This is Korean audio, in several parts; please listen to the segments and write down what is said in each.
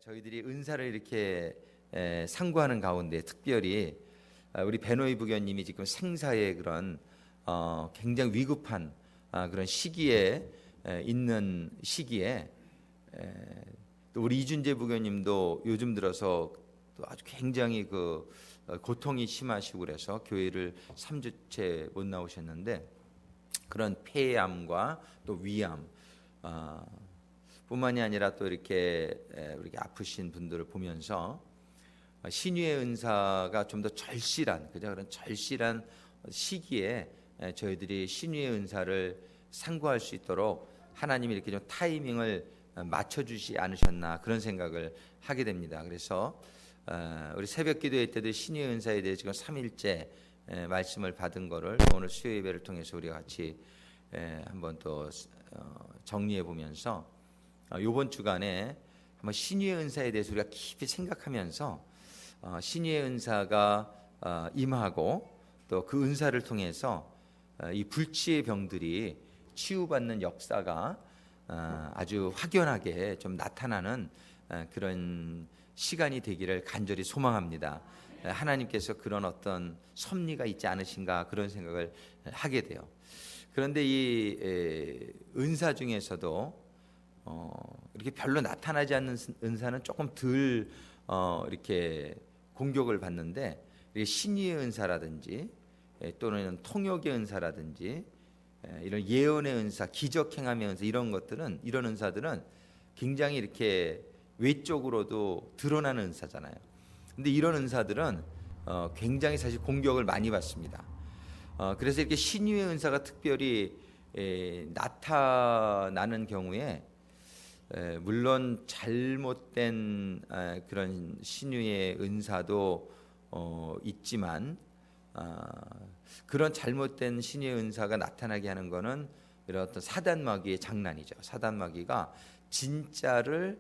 저희들이 은사를 이렇게 상고하는 가운데 특별히 우리 베노이 부교님이 지금 생사의 그런 굉장히 위급한 그런 시기에 있는 시기에 또 우리 이준재 부교님도 요즘 들어서 또 아주 굉장히 그 고통이 심하시고 그래서 교회를 3주째 못 나오셨는데 그런 폐암과 또 위암 뿐만이 아니라 또 이렇게 아프신 분들을 보면서 신유의 은사가 좀 더 절실한 그런 절실한 시기에 저희들이 신유의 은사를 상고할 수 있도록 하나님이 이렇게 좀 타이밍을 맞춰주지 않으셨나 그런 생각을 하게 됩니다. 그래서 우리 새벽 기도회 때도 신유의 은사에 대해 지금 3일째 말씀을 받은 거를 오늘 수요 예배를 통해서 우리가 같이 한번 또 정리해 보면서 이번 주간에 한번 신유의 은사에 대해서 우리가 깊이 생각하면서 신유의 은사가 임하고 또 그 은사를 통해서 이 불치의 병들이 치유받는 역사가 아주 확연하게 좀 나타나는 그런 시간이 되기를 간절히 소망합니다. 하나님께서 그런 어떤 섭리가 있지 않으신가 그런 생각을 하게 돼요. 그런데 이 은사 중에서도 이렇게 별로 나타나지 않는 은사는 조금 덜 이렇게 공격을 받는데 신유의 은사라든지 또는 통역의 은사라든지 이런 예언의 은사, 기적 행함의 은사 이런 은사들은 굉장히 이렇게 외적으로도 드러나는 은사잖아요. 근데 이런 은사들은 굉장히 사실 공격을 많이 받습니다. 그래서 이렇게 신유의 은사가 특별히 나타나는 경우에 물론 잘못된 그런 신유의 은사도 있지만 그런 잘못된 신유의 은사가 나타나게 하는 것은 이런 어떤 사단마귀의 장난이죠. 사단마귀가 진짜를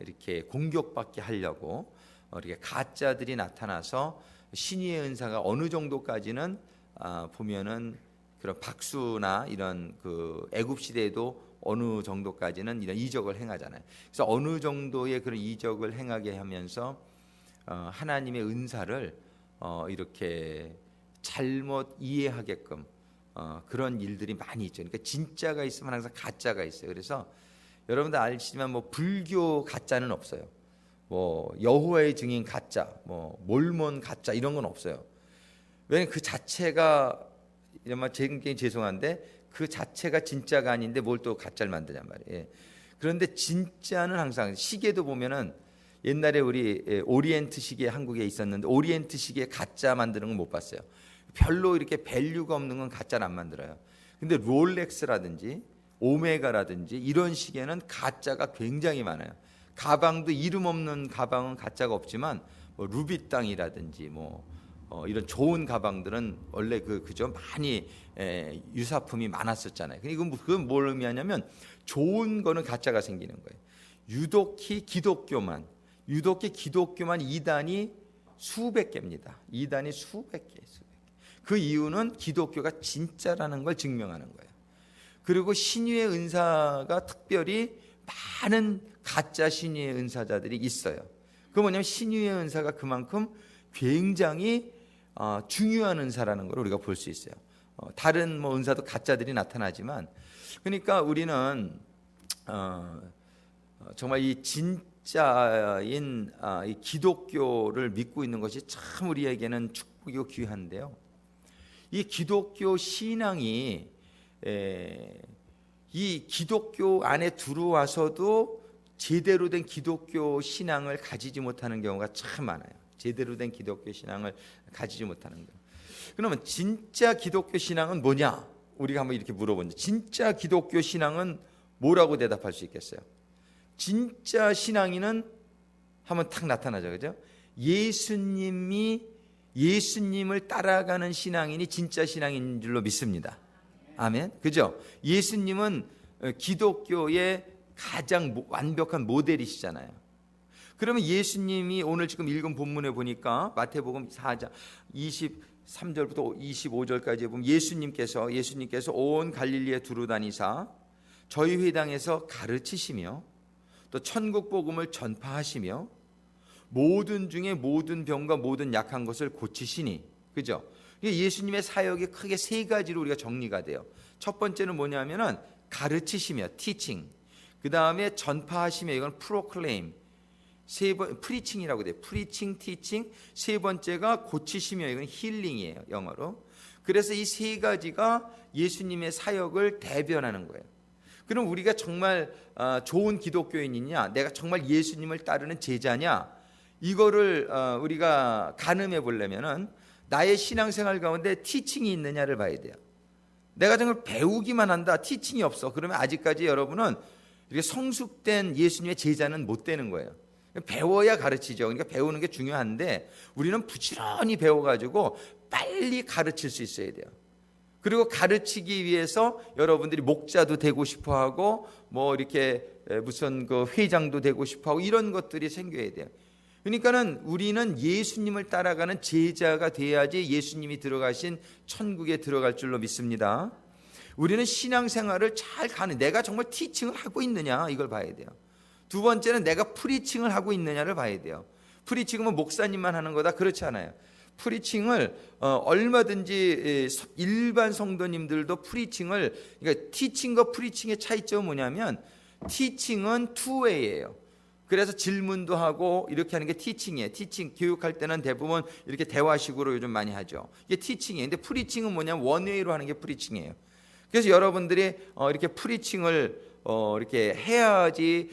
이렇게 공격받게 하려고 이렇게 가짜들이 나타나서 신유의 은사가 어느 정도까지는 보면은 그런 박수나 이런 그 애굽 시대에도 어느 정도까지는 이런 이적을 행하잖아요. 그래서 어느 정도의 그런 이적을 행하게 하면서 하나님의 은사를 이렇게 잘못 이해하게끔 그런 일들이 많이 있죠. 그러니까 진짜가 있으면 항상 가짜가 있어요. 그래서 여러분들 아시지만 뭐 불교 가짜는 없어요. 뭐 여호와의 증인 가짜, 뭐 몰몬 가짜 이런 건 없어요. 왜냐면 그 자체가 이런 말 굉장히 죄송한데 그 자체가 진짜가 아닌데 뭘 또 가짜를 만드냔 말이에요. 그런데 진짜는 항상 시계도 보면은 옛날에 우리 오리엔트 시계 한국에 있었는데 오리엔트 시계 가짜 만드는 건 못 봤어요. 별로 이렇게 밸류가 없는 건 가짜는 안 만들어요. 근데 롤렉스라든지 오메가라든지 이런 시계는 가짜가 굉장히 많아요. 가방도 이름 없는 가방은 가짜가 없지만 뭐 루비땅이라든지 이런 좋은 가방들은 원래 그죠 많이 유사품이 많았었잖아요. 그건 뭘 의미하냐면 좋은 거는 가짜가 생기는 거예요. 유독히 기독교만 이단이 수백 개입니다. 이단이 수백 개. 그 이유는 기독교가 진짜라는 걸 증명하는 거예요. 그리고 신유의 은사가 특별히 많은 가짜 신유의 은사자들이 있어요. 그 뭐냐면 신유의 은사가 그만큼 굉장히 중요한 은사라는 걸 우리가 볼 수 있어요. 다른 은사도 가짜들이 나타나지만 그러니까 우리는 정말 이 진짜인 이 기독교를 믿고 있는 것이 참 우리에게는 축복이고 귀한데요. 이 기독교 신앙이 이 기독교 안에 들어와서도 제대로 된 기독교 신앙을 가지지 못하는 경우가 참 많아요. 제대로 된 기독교 신앙을 가지지 못하는 거. 그러면 진짜 기독교 신앙은 뭐냐? 우리가 한번 이렇게 물어보는데 진짜 기독교 신앙은 뭐라고 대답할 수 있겠어요? 진짜 신앙인은 한번 탁 나타나죠, 그죠? 예수님을 따라가는 신앙인이 진짜 신앙인 줄로 믿습니다. 아멘. 그죠? 예수님은 기독교의 가장 완벽한 모델이시잖아요. 그러면 예수님이 오늘 지금 읽은 본문에 보니까 마태복음 4장 23절부터 25절까지 보면 예수님께서 온 갈릴리에 두루 다니사 저희 회당에서 가르치시며 또 천국 복음을 전파하시며 모든 중에 모든 병과 모든 약한 것을 고치시니. 그죠? 예수님의 사역이 크게 세 가지로 우리가 정리가 돼요. 첫 번째는 뭐냐면은 가르치시며 teaching. 그 다음에 전파하시며 이건 proclaim. 프리칭이라고 돼요. 프리칭, 티칭. 세 번째가 고치시며 이건 힐링이에요. 영어로. 그래서 이 세 가지가 예수님의 사역을 대변하는 거예요. 그럼 우리가 정말 좋은 기독교인이냐, 내가 정말 예수님을 따르는 제자냐, 이거를 우리가 가늠해 보려면은 나의 신앙생활 가운데 티칭이 있느냐를 봐야 돼요. 내가 정말 배우기만 한다, 티칭이 없어, 그러면 아직까지 여러분은 이렇게 성숙된 예수님의 제자는 못 되는 거예요. 배워야 가르치죠. 그러니까 배우는 게 중요한데 우리는 부지런히 배워가지고 빨리 가르칠 수 있어야 돼요. 그리고 가르치기 위해서 여러분들이 목자도 되고 싶어하고 뭐 이렇게 무슨 그 회장도 되고 싶어하고 이런 것들이 생겨야 돼요. 그러니까는 우리는 예수님을 따라가는 제자가 돼야지 예수님이 들어가신 천국에 들어갈 줄로 믿습니다. 우리는 신앙생활을 잘 가는, 내가 정말 티칭을 하고 있느냐 이걸 봐야 돼요. 두 번째는 내가 프리칭을 하고 있느냐를 봐야 돼요. 프리칭은 목사님만 하는 거다, 그렇지 않아요. 프리칭을 얼마든지 일반 성도님들도 프리칭을, 그러니까 티칭과 프리칭의 차이점은 뭐냐면 티칭은 투웨이예요. 그래서 질문도 하고 이렇게 하는 게 티칭이에요. 티칭 교육할 때는 대부분 이렇게 대화식으로 요즘 많이 하죠. 이게 티칭이에요. 근데 프리칭은 뭐냐면 원웨이로 하는 게 프리칭이에요. 그래서 여러분들이 이렇게 프리칭을 이렇게 해야지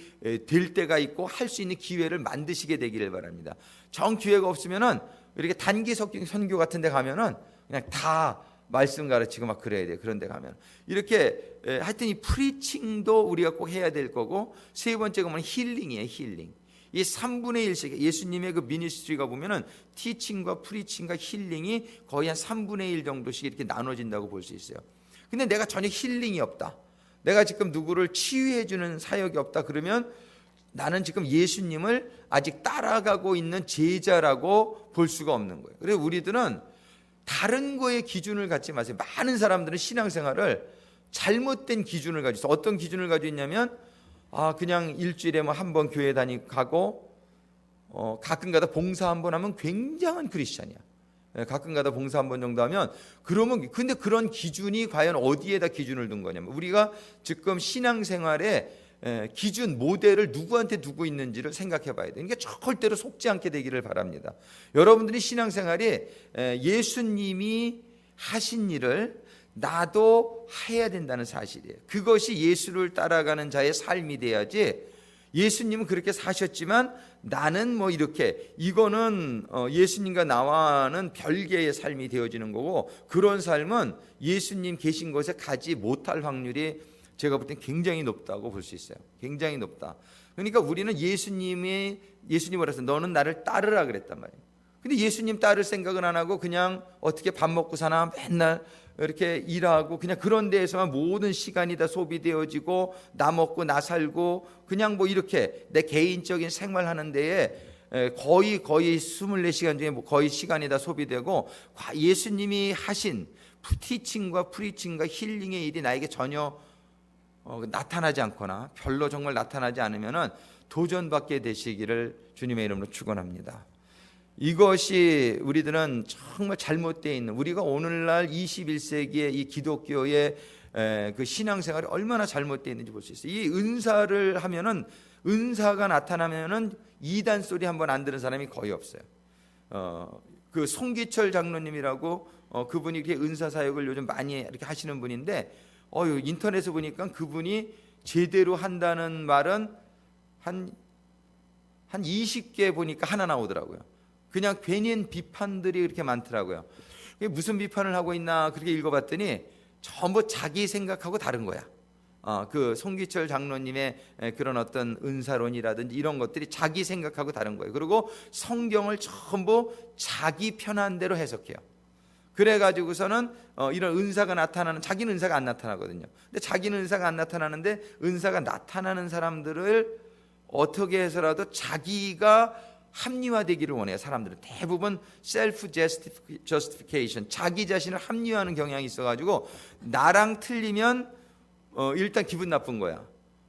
될 때가 있고 할 수 있는 기회를 만드시게 되기를 바랍니다. 정 기회가 없으면은 이렇게 단기 선교 같은 데 가면은 그냥 다 말씀 가르치고 막 그래야 돼요. 그런 데 가면 이렇게 하여튼 이 프리칭도 우리가 꼭 해야 될 거고, 세 번째가 뭐냐면 힐링이에요. 힐링. 이 3분의 1씩 예수님의 그 미니스트리가 보면은 티칭과 프리칭과 힐링이 거의 한 3분의 1 정도씩 이렇게 나눠진다고 볼 수 있어요. 근데 내가 전혀 힐링이 없다, 내가 지금 누구를 치유해 주는 사역이 없다, 그러면 나는 지금 예수님을 아직 따라가고 있는 제자라고 볼 수가 없는 거예요. 그래서 우리들은 다른 거에 기준을 갖지 마세요. 많은 사람들은 신앙생활을 잘못된 기준을 가지고 있어요. 어떤 기준을 가지고 있냐면 그냥 일주일에 뭐 한 번 교회 가고 가끔가다 봉사 한 번 하면 굉장한 크리스찬이야. 가끔가다 봉사 한 번 정도 하면, 그러면 근데 그런 기준이 과연 어디에다 기준을 둔 거냐면, 우리가 지금 신앙생활에 기준 모델을 누구한테 두고 있는지를 생각해 봐야 돼요. 그러니까 절대로 속지 않게 되기를 바랍니다. 여러분들이 신앙생활이 예수님이 하신 일을 나도 해야 된다는 사실이에요. 그것이 예수를 따라가는 자의 삶이 돼야지, 예수님은 그렇게 사셨지만 나는 뭐 이렇게, 이거는 예수님과 나와는 별개의 삶이 되어지는 거고, 그런 삶은 예수님 계신 곳에 가지 못할 확률이 제가 볼 땐 굉장히 높다고 볼 수 있어요. 굉장히 높다. 그러니까 우리는 예수님을 해서 너는 나를 따르라 그랬단 말이에요. 근데 예수님 따를 생각은 안 하고 그냥 어떻게 밥 먹고 사나 맨날 이렇게 일하고 그냥 그런 데에서만 모든 시간이 다 소비되어지고 나 먹고 나 살고 그냥 뭐 이렇게 내 개인적인 생활하는 데에 거의 24시간 중에 거의 시간이 다 소비되고, 예수님이 하신 티칭과 프리칭과 힐링의 일이 나에게 전혀 나타나지 않거나 별로 정말 나타나지 않으면은 도전받게 되시기를 주님의 이름으로 축원합니다. 이것이 우리들은 정말 잘못되어 있는, 우리가 오늘날 21세기의 이 기독교의 그 신앙생활이 얼마나 잘못되어 있는지 볼 수 있어요. 이 은사를 하면은, 은사가 나타나면은 이단 소리 한번 안 들은 사람이 거의 없어요. 그 송기철 장로님이라고 그분이 이렇게 은사 사역을 요즘 많이 이렇게 하시는 분인데, 인터넷에 보니까 그분이 제대로 한다는 말은 한 20개 보니까 하나 나오더라고요. 그냥 괜히 비판들이 그렇게 많더라고요. 무슨 비판을 하고 있나 그렇게 읽어봤더니 전부 자기 생각하고 다른 거야. 그 송기철 장로님의 그런 어떤 은사론이라든지 이런 것들이 자기 생각하고 다른 거예요. 그리고 성경을 전부 자기 편한 대로 해석해요. 그래가지고서는 이런 은사가 나타나는, 자기는 은사가 안 나타나거든요. 근데 자기는 은사가 안 나타나는데 은사가 나타나는 사람들을 어떻게 해서라도 자기가 합리화되기를 원해요. 사람들은 대부분 셀프 저스티피케이션, 자기 자신을 합리화하는 경향이 있어가지고 나랑 틀리면 일단 기분 나쁜 거야.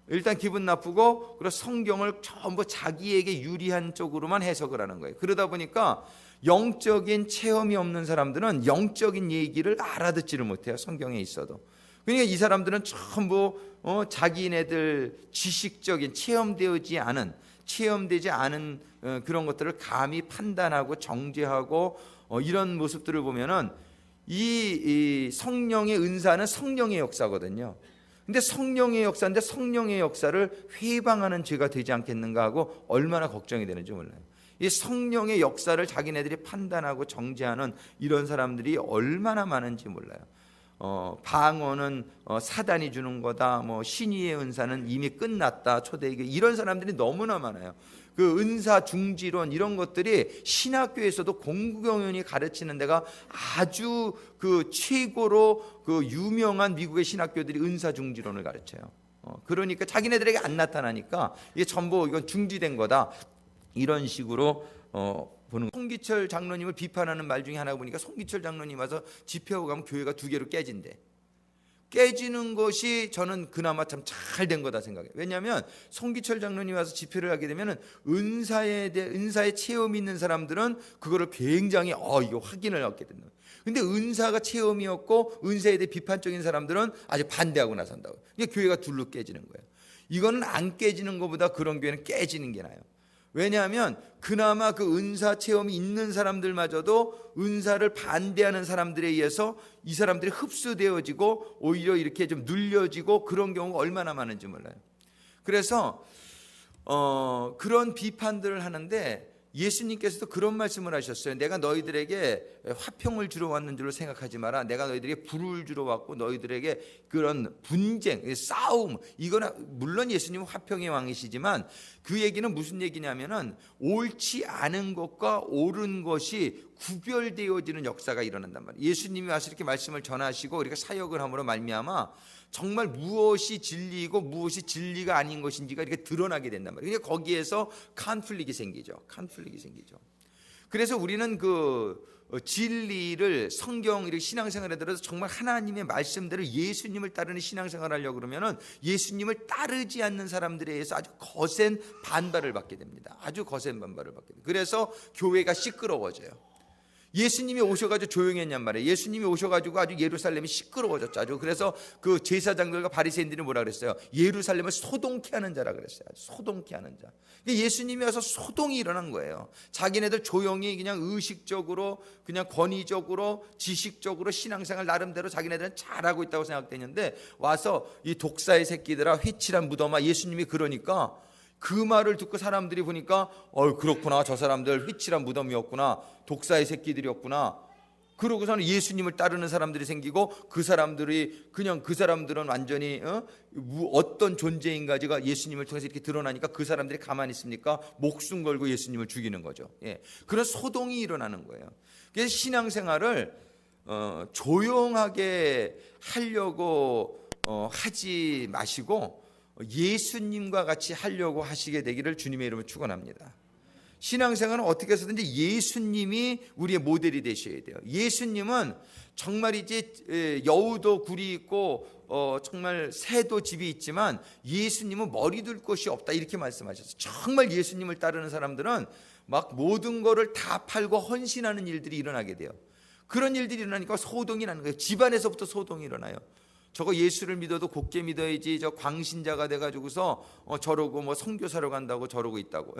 일단 기분 나쁘고, 그리고 성경을 전부 자기에게 유리한 쪽으로만 해석을 하는 거예요. 그러다 보니까 영적인 체험이 없는 사람들은 영적인 얘기를 알아듣지를 못해요. 성경에 있어도. 그러니까 이 사람들은 전부 자기네들 지식적인 체험되지 않은 그런 것들을 감히 판단하고 정죄하고 이런 모습들을 보면은 이 성령의 은사는 성령의 역사거든요. 근데 성령의 역사인데 성령의 역사를 회방하는 죄가 되지 않겠는가 하고 얼마나 걱정이 되는지 몰라요. 이 성령의 역사를 자기네들이 판단하고 정죄하는 이런 사람들이 얼마나 많은지 몰라요. 방언은 사단이 주는 거다, 뭐 신의의 은사는 이미 끝났다, 초대교회, 이런 사람들이 너무나 많아요. 그 은사 중지론 이런 것들이 신학교에서도 공구경연이 가르치는 데가 아주 그 최고로 그 유명한 미국의 신학교들이 은사 중지론을 가르쳐요. 그러니까 자기네들에게 안 나타나니까 이게 전부 이건 중지된 거다, 이런 식으로 보는. 송기철 장로님을 비판하는 말 중에 하나 보니까 송기철 장로님 와서 집회하고 가면 교회가 2개로 깨진대. 깨지는 것이 저는 그나마 참 잘 된 거다 생각해요. 왜냐하면 송기철 장로님 와서 집회를 하게 되면 은사에 체험이 있는 사람들은 그거를 굉장히 이거 확인을 얻게 된다. 근데 은사가 체험이 없고 은사에 대해 비판적인 사람들은 아주 반대하고 나선다고. 그러니까 교회가 둘로 깨지는 거예요. 이거는 안 깨지는 것보다 그런 교회는 깨지는 게 나아요. 왜냐하면 그나마 그 은사 체험이 있는 사람들마저도 은사를 반대하는 사람들에 의해서 이 사람들이 흡수되어지고 오히려 이렇게 좀 눌려지고 그런 경우가 얼마나 많은지 몰라요. 그래서 그런 비판들을 하는데 예수님께서도 그런 말씀을 하셨어요. 내가 너희들에게 화평을 주러 왔는 줄로 생각하지 마라. 내가 너희들에게 불을 주러 왔고 너희들에게 그런 분쟁, 싸움, 이거는 물론 예수님은 화평의 왕이시지만 그 얘기는 무슨 얘기냐면은 옳지 않은 것과 옳은 것이 구별되어지는 역사가 일어난단 말이에요. 예수님이 와서 이렇게 말씀을 전하시고 우리가 사역을 함으로 말미암아 정말 무엇이 진리이고 무엇이 진리가 아닌 것인지가 이렇게 드러나게 된단 말이에요. 그러니까 거기에서 컨플릭이 생기죠. 그래서 우리는 그 진리를 성경 이렇게 신앙생활에 들어서 정말 하나님의 말씀대로 예수님을 따르는 신앙생활을 하려고 그러면은 예수님을 따르지 않는 사람들에 의해서 아주 거센 반발을 받게 됩니다. 그래서 교회가 시끄러워져요. 예수님이 오셔가지고 조용했냔 말이에요. 예수님이 오셔가지고 아주 예루살렘이 시끄러워졌죠. 아주. 그래서 그 제사장들과 바리새인들이 뭐라 그랬어요? 예루살렘을 소동케 하는 자라 그랬어요. 소동케 하는 자. 예수님이 와서 소동이 일어난 거예요. 자기네들 조용히 그냥 의식적으로, 그냥 권위적으로, 지식적으로 신앙생활 나름대로 자기네들은 잘하고 있다고 생각되는데 와서 이 독사의 새끼들아, 회칠한 무덤아, 예수님이 그러니까 그 말을 듣고 사람들이 보니까 그렇구나, 저 사람들 회칠한 무덤이었구나, 독사의 새끼들이었구나. 그러고서는 예수님을 따르는 사람들이 생기고 그 사람들은 완전히 어떤 존재인가지가 예수님을 통해서 이렇게 드러나니까 그 사람들이 가만히 있습니까? 목숨 걸고 예수님을 죽이는 거죠. 그런 소동이 일어나는 거예요. 그래서 신앙생활을 조용하게 하려고 하지 마시고 예수님과 같이 하려고 하시게 되기를 주님의 이름으로 축원합니다. 신앙생활은 어떻게 해서든지 예수님이 우리의 모델이 되셔야 돼요. 예수님은 정말이지 여우도 굴이 있고 정말 새도 집이 있지만 예수님은 머리 둘 곳이 없다, 이렇게 말씀하셨어요. 정말 예수님을 따르는 사람들은 막 모든 거를 다 팔고 헌신하는 일들이 일어나게 돼요. 그런 일들이 일어나니까 소동이 나는 거예요. 집안에서부터 소동이 일어나요. 저거 예수를 믿어도 곱게 믿어야지, 저 광신자가 돼가지고서 저러고 뭐 선교사로 간다고 저러고 있다고.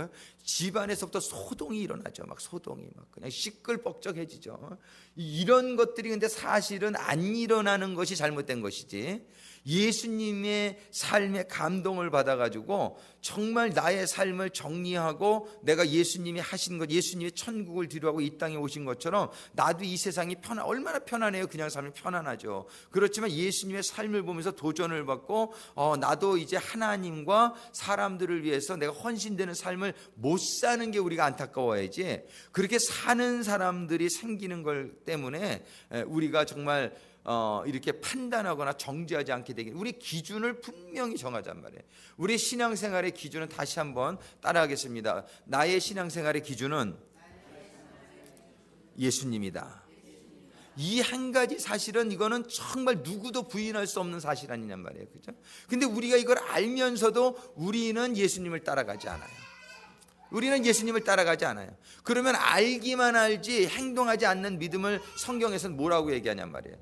집안에서부터 소동이 일어나죠. 막 소동이 막 그냥 시끌벅적해지죠. 이런 것들이 근데 사실은 안 일어나는 것이 잘못된 것이지, 예수님의 삶에 감동을 받아가지고 정말 나의 삶을 정리하고 내가 예수님이 하신 것, 예수님의 천국을 뒤로하고 이 땅에 오신 것처럼 나도 이 세상이 얼마나 편안해요. 그냥 살면 편안하죠. 그렇지만 예수님의 삶을 보면서 도전을 받고 나도 이제 하나님과 사람들을 위해서 내가 헌신되는 삶을 못 사는 게 우리가 안타까워야지, 그렇게 사는 사람들이 생기는 걸 때문에 우리가 정말 이렇게 판단하거나 정죄하지 않게 되길, 우리 기준을 분명히 정하자는 말이에요. 우리 신앙생활의 기준은 다시 한번 따라하겠습니다. 나의 신앙생활의 기준은 예수님이다. 이 한 가지 사실은 이거는 정말 누구도 부인할 수 없는 사실 아니냔 말이에요. 그죠? 근데 우리가 이걸 알면서도 우리는 예수님을 따라가지 않아요. 우리는 예수님을 따라가지 않아요. 그러면 알기만 알지 행동하지 않는 믿음을 성경에서는 뭐라고 얘기하냔 말이에요.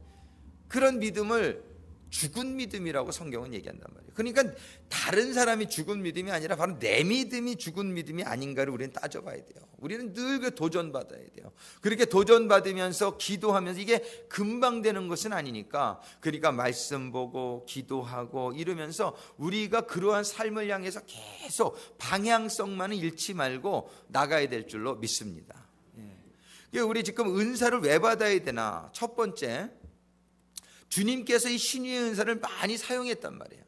그런 믿음을 죽은 믿음이라고 성경은 얘기한단 말이에요. 그러니까 다른 사람이 죽은 믿음이 아니라 바로 내 믿음이 죽은 믿음이 아닌가를 우리는 따져봐야 돼요. 우리는 늘 그 도전받아야 돼요. 그렇게 도전받으면서 기도하면서 이게 금방 되는 것은 아니니까, 그러니까 말씀 보고 기도하고 이러면서 우리가 그러한 삶을 향해서 계속 방향성만은 잃지 말고 나가야 될 줄로 믿습니다. 우리 지금 은사를 왜 받아야 되나? 첫 번째, 주님께서 이 신유의 은사를 많이 사용했단 말이에요.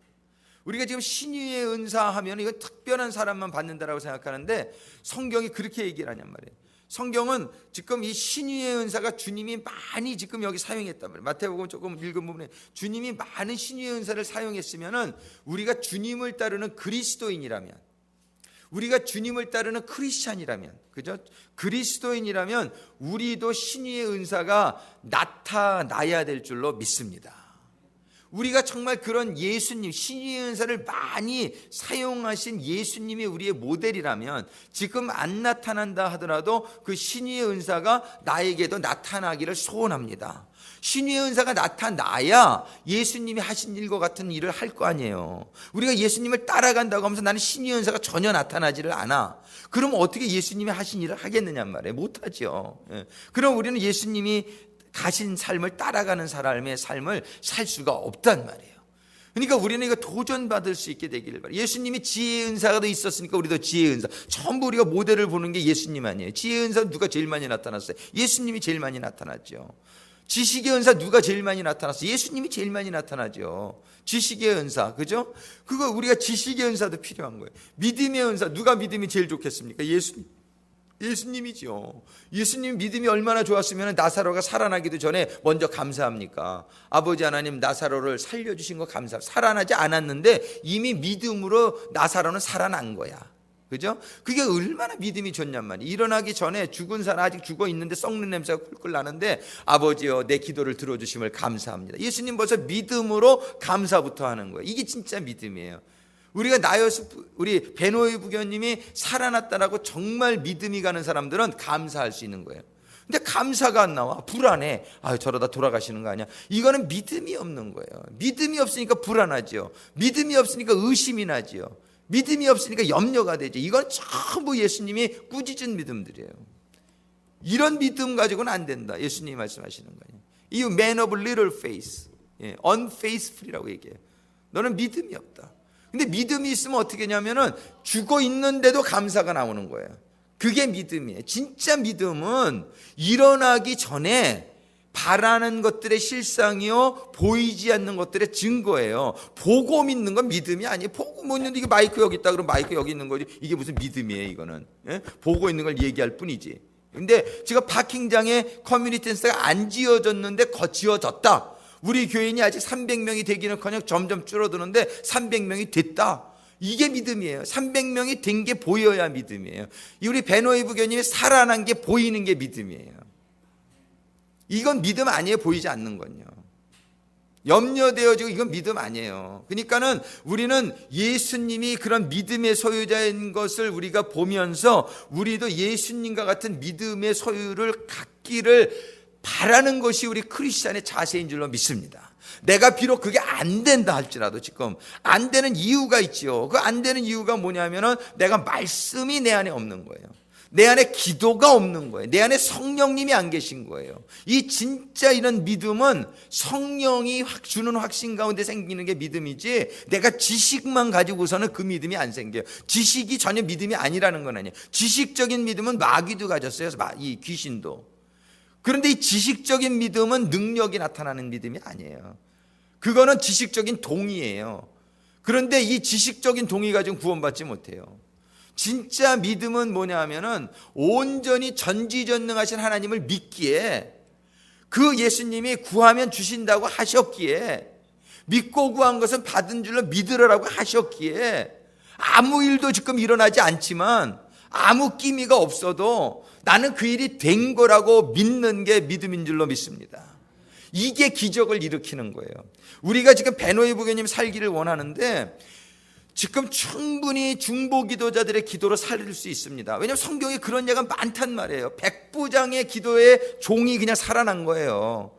우리가 지금 신유의 은사 하면 이건 특별한 사람만 받는다라고 생각하는데 성경이 그렇게 얘기를 하냔 말이에요. 성경은 지금 이 신유의 은사가 주님이 많이 지금 여기 사용했단 말이에요. 마태복음 조금 읽은 부분에 주님이 많은 신유의 은사를 사용했으면은 우리가 주님을 따르는 그리스도인이라면, 우리가 주님을 따르는 크리스찬이라면, 그죠? 그리스도인이라면 우리도 신유의 은사가 나타나야 될 줄로 믿습니다. 우리가 정말 그런 예수님, 신유의 은사를 많이 사용하신 예수님이 우리의 모델이라면 지금 안 나타난다 하더라도 그 신유의 은사가 나에게도 나타나기를 소원합니다. 신유의 은사가 나타나야 예수님이 하신 일과 같은 일을 할 거 아니에요. 우리가 예수님을 따라간다고 하면서 나는 신유의 은사가 전혀 나타나지를 않아. 그럼 어떻게 예수님이 하신 일을 하겠느냐 말이에요. 못하죠. 그럼 우리는 예수님이 가신 삶을 따라가는 사람의 삶을 살 수가 없단 말이에요. 그러니까 우리는 이거 도전받을 수 있게 되기를 바라요. 예수님이 지혜의 은사가 있었으니까 우리도 지혜의 은사. 전부 우리가 모델을 보는 게 예수님 아니에요. 지혜의 은사 누가 제일 많이 나타났어요? 예수님이 제일 많이 나타났죠. 지식의 은사 누가 제일 많이 나타났어요? 예수님이 제일 많이 나타나죠. 지식의 은사, 그죠? 그거 우리가 지식의 은사도 필요한 거예요. 믿음의 은사, 누가 믿음이 제일 좋겠습니까? 예수님이죠. 예수님 믿음이 얼마나 좋았으면 나사로가 살아나기도 전에 먼저 감사합니까? 아버지 하나님, 나사로를 살려주신 거 감사. 살아나지 않았는데 이미 믿음으로 나사로는 살아난 거야. 그죠? 그게 얼마나 믿음이 좋냔 말이에요. 일어나기 전에 죽은 사람 아직 죽어 있는데 썩는 냄새가 꿀꿀 나는데 아버지여 내 기도를 들어주심을 감사합니다. 예수님 벌써 믿음으로 감사부터 하는 거예요. 이게 진짜 믿음이에요. 우리가 우리 베노이 부교님이 살아났다라고 정말 믿음이 가는 사람들은 감사할 수 있는 거예요. 근데 감사가 안 나와. 불안해. 저러다 돌아가시는 거 아니야? 이거는 믿음이 없는 거예요. 믿음이 없으니까 불안하죠. 믿음이 없으니까 의심이 나죠. 믿음이 없으니까 염려가 되죠. 이건 전부 예수님이 꾸짖은 믿음들이에요. 이런 믿음 가지고는 안 된다. 예수님이 말씀하시는 거예요. You man of little faith, unfaithful이라고 얘기해요. 너는 믿음이 없다. 근데 믿음이 있으면 어떻게 하냐면은 죽어 있는데도 감사가 나오는 거예요. 그게 믿음이에요. 진짜 믿음은 일어나기 전에 바라는 것들의 실상이요 보이지 않는 것들의 증거예요. 보고 믿는 건 믿음이 아니에요. 보고 믿는데 이게 마이크 여기 있다 그러면 마이크 여기 있는 거지. 이게 무슨 믿음이에요 이거는. 보고 있는 걸 얘기할 뿐이지. 근데 지금 파킹장에 커뮤니티 센터가 안 지어졌는데 지어졌다. 우리 교인이 아직 300명이 되기는커녕 점점 줄어드는데 300명이 됐다. 이게 믿음이에요. 300명이 된 게 보여야 믿음이에요. 우리 베노이 부교님이 살아난 게 보이는 게 믿음이에요. 이건 믿음 아니에요. 보이지 않는 건요. 염려되어지고 이건 믿음 아니에요. 그러니까는 우리는 예수님이 그런 믿음의 소유자인 것을 우리가 보면서 우리도 예수님과 같은 믿음의 소유를 갖기를 바라는 것이 우리 크리스찬의 자세인 줄로 믿습니다. 내가 비록 그게 안 된다 할지라도 지금 안 되는 이유가 있죠. 그 안 되는 이유가 뭐냐면은 내가 말씀이 내 안에 없는 거예요. 내 안에 기도가 없는 거예요. 내 안에 성령님이 안 계신 거예요. 이 진짜 이런 믿음은 성령이 주는 확신 가운데 생기는 게 믿음이지 내가 지식만 가지고서는 그 믿음이 안 생겨요. 지식이 전혀 믿음이 아니라는 건 아니에요. 지식적인 믿음은 마귀도 가졌어요. 이 귀신도. 그런데 이 지식적인 믿음은 능력이 나타나는 믿음이 아니에요. 그거는 지식적인 동의예요. 그런데 이 지식적인 동의 가지고 구원받지 못해요. 진짜 믿음은 뭐냐 하면은 온전히 전지전능하신 하나님을 믿기에 그 예수님이 구하면 주신다고 하셨기에 믿고 구한 것은 받은 줄로 믿으라고 하셨기에 아무 일도 지금 일어나지 않지만 아무 끼미가 없어도 나는 그 일이 된 거라고 믿는 게 믿음인 줄로 믿습니다. 이게 기적을 일으키는 거예요. 우리가 지금 베노이 부교님 살기를 원하는데 지금 충분히 중보 기도자들의 기도로 살릴 수 있습니다. 왜냐하면 성경에 그런 예가 많단 말이에요. 백부장의 기도에 종이 그냥 살아난 거예요.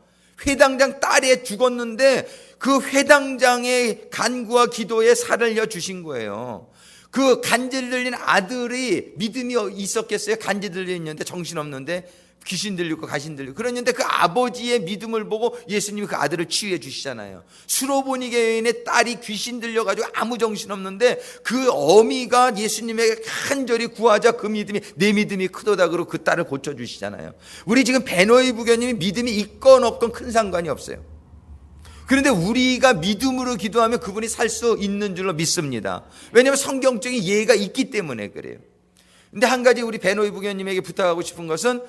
회당장 딸이 죽었는데 그 회당장의 간구와 기도에 살려 주신 거예요. 그 간질 들린 아들이 믿음이 있었겠어요? 간질 들리는데 정신없는데 귀신 들리고 가신 들리고 그랬는데 그 아버지의 믿음을 보고 예수님이 그 아들을 치유해 주시잖아요. 수로보니게 여인의 딸이 귀신 들려가지고 아무 정신없는데 그 어미가 예수님에게 간절히 구하자 그 믿음이 내 믿음이 크도다 그러고 그 딸을 고쳐주시잖아요. 우리 지금 베노이 부교님이 믿음이 있건 없건 큰 상관이 없어요. 그런데 우리가 믿음으로 기도하면 그분이 살 수 있는 줄로 믿습니다. 왜냐하면 성경적인 예가 있기 때문에 그래요. 근데 한 가지 우리 베노이 부교님에게 부탁하고 싶은 것은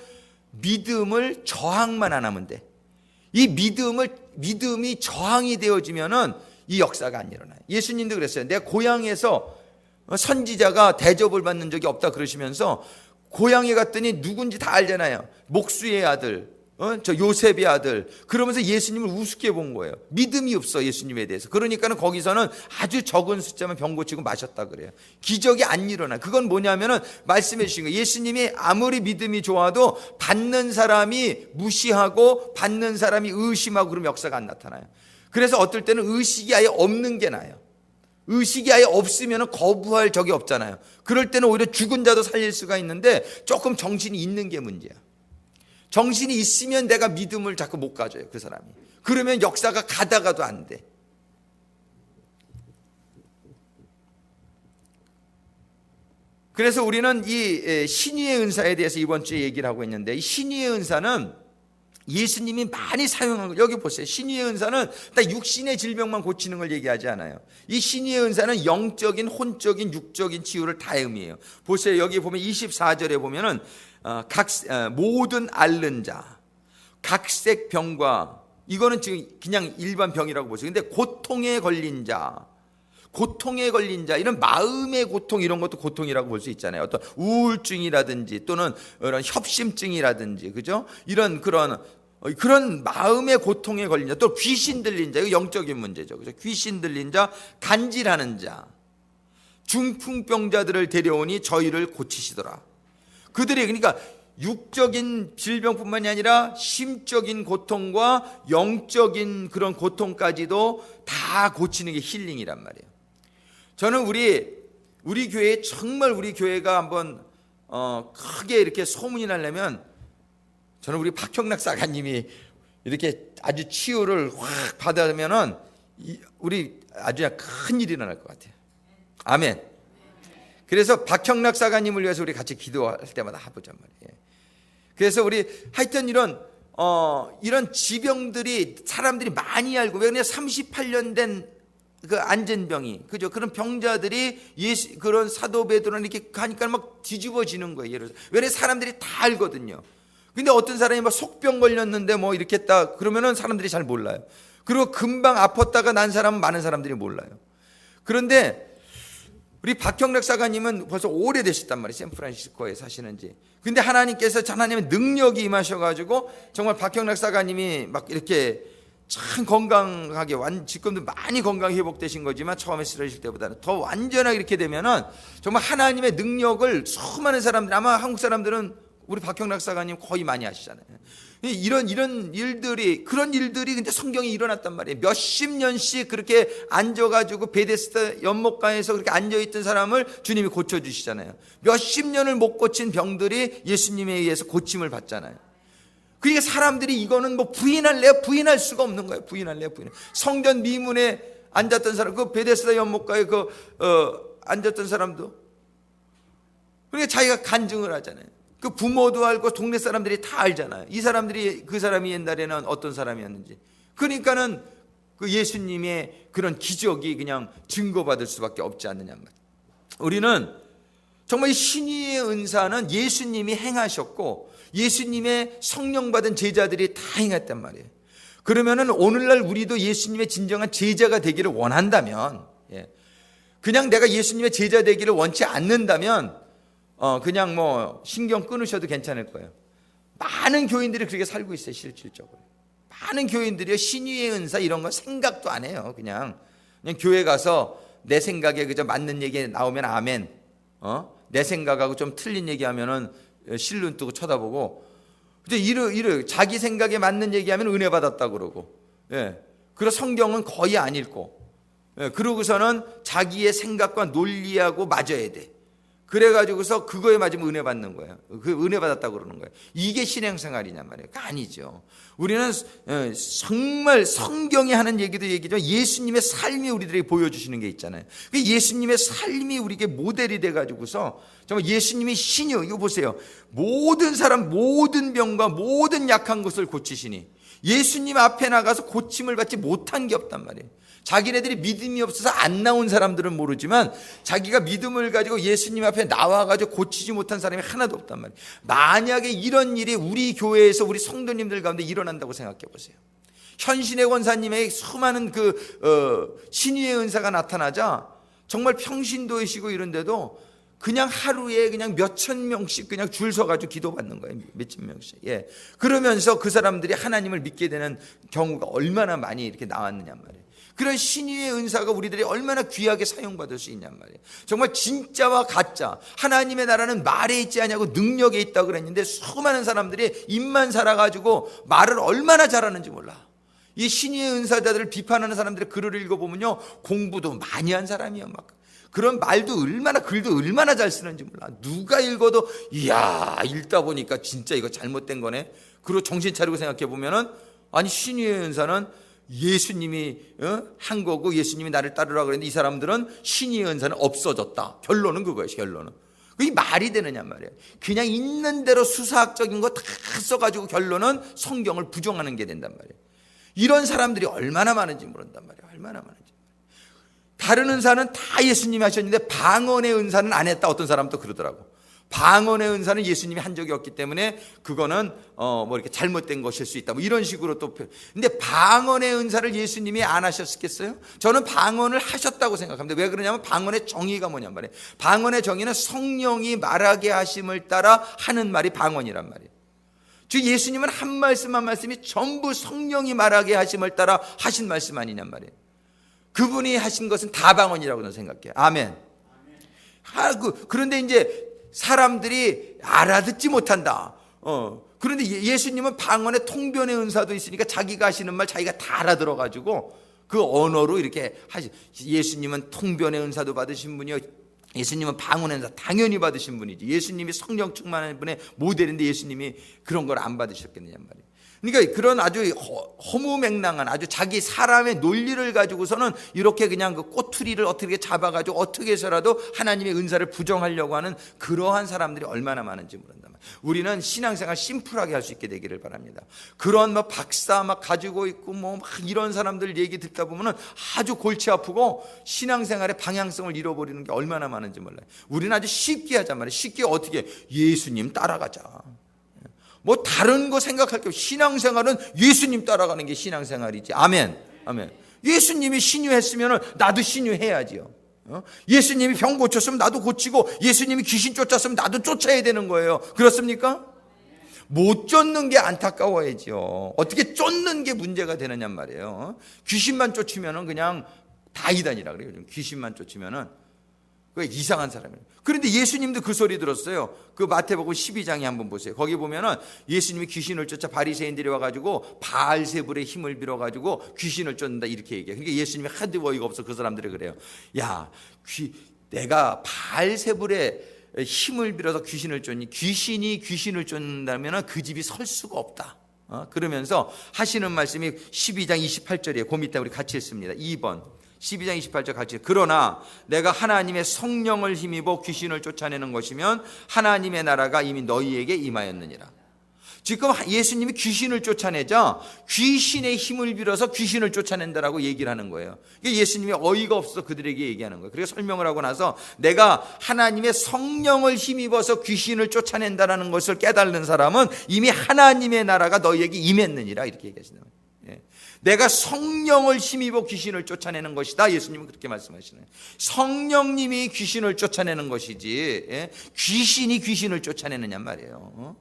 믿음을 저항만 안 하면 돼. 이 믿음이 저항이 되어지면은 이 역사가 안 일어나요. 예수님도 그랬어요. 내가 고향에서 선지자가 대접을 받는 적이 없다 그러시면서 고향에 갔더니 누군지 다 알잖아요. 목수의 아들, 저 요셉의 아들. 그러면서 예수님을 우습게 본 거예요. 믿음이 없어 예수님에 대해서. 그러니까는 거기서는 아주 적은 숫자만 병 고치고 마셨다 그래요. 기적이 안 일어나. 그건 뭐냐면은 말씀해 주신 거예요. 예수님이 아무리 믿음이 좋아도 받는 사람이 무시하고 받는 사람이 의심하고 그러면 역사가 안 나타나요. 그래서 어떨 때는 의식이 아예 없는 게 나아요. 의식이 아예 없으면 거부할 적이 없잖아요. 그럴 때는 오히려 죽은 자도 살릴 수가 있는데 조금 정신이 있는 게 문제야. 정신이 있으면 내가 믿음을 자꾸 못 가져요, 그 사람이. 그러면 역사가 가다가도 안 돼. 그래서 우리는 이 신유의 은사에 대해서 이번 주에 얘기를 하고 있는데, 이 신유의 은사는 예수님이 많이 사용한 거. 여기 보세요. 신유의 은사는 딱 육신의 질병만 고치는 걸 얘기하지 않아요. 이 신유의 은사는 영적인, 혼적인, 육적인 치유를 다 의미해요. 보세요. 여기 보면 24절에 보면은 모든 앓는 자, 각색 병과, 이거는 지금 그냥 일반 병이라고 보세요. 근데 고통에 걸린 자, 이런 마음의 고통, 이런 것도 고통이라고 볼 수 있잖아요. 어떤 우울증이라든지 또는 이런 협심증이라든지, 그죠? 이런 그런 마음의 고통에 걸린 자, 또 귀신 들린 자, 이거 영적인 문제죠. 그죠? 귀신 들린 자, 간질하는 자, 중풍병자들을 데려오니 저희를 고치시더라. 그들이 그러니까 육적인 질병뿐만이 아니라 심적인 고통과 영적인 그런 고통까지도 다 고치는 게 힐링이란 말이에요. 저는 우리 교회, 정말 우리 교회가 한번 크게 이렇게 소문이 나려면 저는 우리 박형락 사가님이 이렇게 아주 치유를 확 받으면은 우리 아주 큰 일이 일어날 것 같아요. 아멘. 그래서 박형락 사가님을 위해서 우리 같이 기도할 때마다 해보잔 말이에요. 그래서 우리 하여튼 이런 지병들이 사람들이 많이 알고, 왜냐면 38년 된 그 안전병이, 그죠? 그런 병자들이 그런 사도 베드로는 이렇게 가니까 막 뒤집어지는 거예요. 왜냐면 사람들이 다 알거든요. 근데 어떤 사람이 막 속병 걸렸는데 뭐 이렇게 했다 그러면은 사람들이 잘 몰라요. 그리고 금방 아팠다가 난 사람은 많은 사람들이 몰라요. 그런데 우리 박형락 사가님은 벌써 오래되셨단 말이에요. 샌프란시스코에 사시는지. 근데 하나님께서 하나님의 능력이 임하셔가지고 정말 박형락 사가님이 막 이렇게 참 건강하게, 지금도 많이 건강 회복되신 거지만 처음에 쓰러질 때보다는 더 완전하게 이렇게 되면은 정말 하나님의 능력을 수많은 사람들, 아마 한국 사람들은 우리 박형락 사가님 거의 많이 아시잖아요. 이런 일들이, 그런 일들이 근데 성경에 일어났단 말이에요. 몇십 년씩 그렇게 앉아가지고 베데스다 연못가에서 그렇게 앉아있던 사람을 주님이 고쳐주시잖아요. 몇십 년을 못 고친 병들이 예수님에 의해서 고침을 받잖아요. 그러니까 사람들이 이거는 뭐 부인할 수가 없는 거예요. 부인할래요. 성전 미문에 앉았던 사람, 그 베데스다 연못가에 앉았던 사람도, 그러니까 자기가 간증을 하잖아요. 그 부모도 알고 동네 사람들이 다 알잖아요. 이 사람들이, 그 사람이 옛날에는 어떤 사람이었는지. 그러니까는 그 예수님의 그런 기적이 그냥 증거받을 수밖에 없지 않느냐 말이에요. 우리는 정말 이 신유의 은사는 예수님이 행하셨고 예수님의 성령 받은 제자들이 다 행했단 말이에요. 그러면은 오늘날 우리도 예수님의 진정한 제자가 되기를 원한다면, 그냥 내가 예수님의 제자 되기를 원치 않는다면 그냥 뭐 신경 끊으셔도 괜찮을 거예요. 많은 교인들이 그렇게 살고 있어요. 실질적으로 많은 교인들이 신유의 은사 이런 거 생각도 안 해요. 그냥 교회 가서 내 생각에 그저 맞는 얘기 나오면 아멘, 내 생각하고 좀 틀린 얘기하면은 실눈 뜨고 쳐다보고, 이래 자기 생각에 맞는 얘기하면 은혜 받았다 그러고, 그리고 성경은 거의 안 읽고, 그러고서는 자기의 생각과 논리하고 맞아야 돼. 그래가지고서 그거에 맞으면 은혜 받는 거예요. 그 은혜 받았다고 그러는 거예요. 이게 신앙생활이냔 말이에요. 아니죠. 우리는 정말 성경이 하는 얘기지만 예수님의 삶이 우리들에게 보여주시는 게 있잖아요. 예수님의 삶이 우리에게 모델이 돼가지고서 정말 예수님이 신유, 이거 보세요. 모든 사람, 모든 병과 모든 약한 것을 고치시니 예수님 앞에 나가서 고침을 받지 못한 게 없단 말이에요. 자기네들이 믿음이 없어서 안 나온 사람들은 모르지만 자기가 믿음을 가지고 예수님 앞에 나와가지고 고치지 못한 사람이 하나도 없단 말이에요. 만약에 이런 일이 우리 교회에서 우리 성도님들 가운데 일어난다고 생각해 보세요. 현신의 권사님의 수많은 신유의 은사가 나타나자 정말 평신도이시고 이런데도 그냥 하루에 그냥 몇천 명씩 그냥 줄 서가지고 기도받는 거예요. 몇천 명씩. 그러면서 그 사람들이 하나님을 믿게 되는 경우가 얼마나 많이 이렇게 나왔느냐 말이에요. 그런 신유의 은사가 우리들이 얼마나 귀하게 사용받을 수 있냔 말이에요. 정말 진짜와 가짜, 하나님의 나라는 말에 있지 않냐고 능력에 있다고 그랬는데 수많은 사람들이 입만 살아가지고 말을 얼마나 잘하는지 몰라. 이 신유의 은사자들을 비판하는 사람들의 글을 읽어보면요, 공부도 많이 한 사람이에요. 막 그런 말도 얼마나, 글도 얼마나 잘 쓰는지 몰라. 누가 읽어도 이야, 읽다 보니까 진짜 이거 잘못된 거네. 그리고 정신 차리고 생각해 보면은, 아니 신유의 은사는 예수님이 한 거고 예수님이 나를 따르라 그랬는데 이 사람들은 신유의 은사는 없어졌다. 결론은 그거예요. 결론은. 그게 말이 되느냐 말이에요. 그냥 있는 대로 수사학적인 거 다 써가지고 결론은 성경을 부정하는 게 된단 말이에요. 이런 사람들이 얼마나 많은지 모른단 말이에요. 얼마나 많은지. 다른 은사는 다 예수님이 하셨는데 방언의 은사는 안 했다. 어떤 사람은 또 그러더라고. 방언의 은사는 예수님이 한 적이 없기 때문에 그거는 이렇게 잘못된 것일 수 있다. 이런 식으로 또. 근데 방언의 은사를 예수님이 안 하셨겠어요? 저는 방언을 하셨다고 생각합니다. 왜 그러냐면 방언의 정의가 뭐냔 말이에요. 방언의 정의는 성령이 말하게 하심을 따라 하는 말이 방언이란 말이에요. 즉 예수님은 한 말씀 한 말씀이 전부 성령이 말하게 하심을 따라 하신 말씀 아니냔 말이에요. 그분이 하신 것은 다 방언이라고 저는 생각해요. 아멘. 그런데 이제 사람들이 알아듣지 못한다. 그런데 예수님은 방언의 통변의 은사도 있으니까 자기가 하시는 말 자기가 다 알아들어가지고 그 언어로 이렇게 예수님은 통변의 은사도 받으신 분이요. 예수님은 방언의 은사 당연히 받으신 분이지. 예수님이 성령 충만한 분의 모델인데 예수님이 그런 걸 안 받으셨겠느냐 말이에요. 그러니까 그런 아주 허무맹랑한 아주 자기 사람의 논리를 가지고서는 이렇게 그냥 그 꼬투리를 어떻게 잡아가지고 어떻게 해서라도 하나님의 은사를 부정하려고 하는 그러한 사람들이 얼마나 많은지 모른다. 우리는 신앙생활 심플하게 할 수 있게 되기를 바랍니다. 그런 박사 가지고 있고 막 이런 사람들 얘기 듣다 보면은 아주 골치 아프고 신앙생활의 방향성을 잃어버리는 게 얼마나 많은지 몰라요. 우리는 아주 쉽게 하자 말이에요. 쉽게 어떻게 예수님 따라가자. 다른 거 생각할 게 없어. 신앙생활은 예수님 따라가는 게 신앙생활이지. 아멘. 아멘. 예수님이 신유했으면 나도 신유해야지요. 예수님이 병 고쳤으면 나도 고치고 예수님이 귀신 쫓았으면 나도 쫓아야 되는 거예요. 그렇습니까? 못 쫓는 게 안타까워야지요. 어떻게 쫓는 게 문제가 되느냐 말이에요. 귀신만 쫓으면 그냥 다 이단이라 그래요. 귀신만 쫓으면은 이상한 사람이에요. 그런데 예수님도 그 소리 들었어요. 그 마태복음 12장에 한번 보세요. 거기 보면은 예수님이 귀신을 쫓아 바리새인들이 와가지고 바알세불의 힘을 빌어가지고 귀신을 쫓는다 이렇게 얘기해요. 그러니까 예수님이 하도 어이가 없어 그 사람들이 그래요. 야, 내가 바알세불의 힘을 빌어서 귀신을 쫓니? 귀신이 귀신을 쫓는다면 그 집이 설 수가 없다. 그러면서 하시는 말씀이 12장 28절이에요. 그 밑에 우리 같이 했습니다. 2번. 12장 28절 같이. 그러나 내가 하나님의 성령을 힘입어 귀신을 쫓아내는 것이면 하나님의 나라가 이미 너희에게 임하였느니라. 지금 예수님이 귀신을 쫓아내자 귀신의 힘을 빌어서 귀신을 쫓아낸다라고 얘기를 하는 거예요. 예수님이 어이가 없어서 그들에게 얘기하는 거예요. 그래서 설명을 하고 나서 내가 하나님의 성령을 힘입어서 귀신을 쫓아낸다라는 것을 깨달는 사람은 이미 하나님의 나라가 너희에게 임했느니라 이렇게 얘기하시는 거예요. 내가 성령을 힘입어 귀신을 쫓아내는 것이다. 예수님은 그렇게 말씀하시네요. 성령님이 귀신을 쫓아내는 것이지 귀신이 귀신을 쫓아내느냐 말이에요.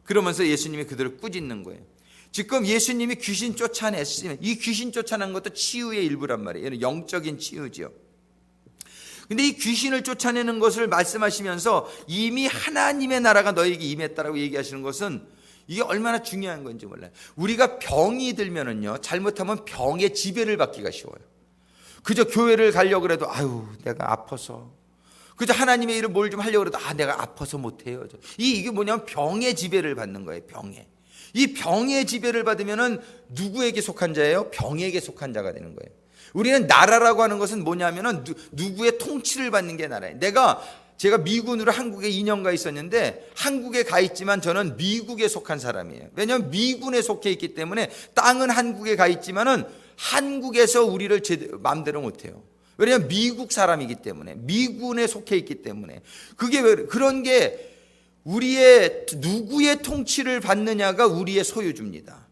그러면서 예수님이 그들을 꾸짖는 거예요. 지금 예수님이 귀신 쫓아냈으면 이 귀신 쫓아낸 것도 치유의 일부란 말이에요. 영적인 치유죠. 근데 이 귀신을 쫓아내는 것을 말씀하시면서 이미 하나님의 나라가 너에게 임했다라고 얘기하시는 것은 이게 얼마나 중요한 건지 몰라요. 우리가 병이 들면은요, 잘못하면 병의 지배를 받기가 쉬워요. 그저 교회를 가려고 해도 아유 내가 아파서, 그저 하나님의 일을 뭘 좀 하려고 해도 내가 아파서 못해요. 이게 뭐냐면 병의 지배를 받는 거예요. 이 병의 지배를 받으면은 누구에게 속한 자예요? 병에게 속한 자가 되는 거예요. 우리는 나라라고 하는 것은 뭐냐면은 누구의 통치를 받는 게 나라예요. 제가 미군으로 한국에 2년가 있었는데 한국에 가 있지만 저는 미국에 속한 사람이에요. 왜냐하면 미군에 속해 있기 때문에 땅은 한국에 가 있지만은 한국에서 우리를 마음대로 못해요. 왜냐하면 미국 사람이기 때문에, 미군에 속해 있기 때문에. 그게 왜 그런 게 우리의 누구의 통치를 받느냐가 우리의 소유주입니다.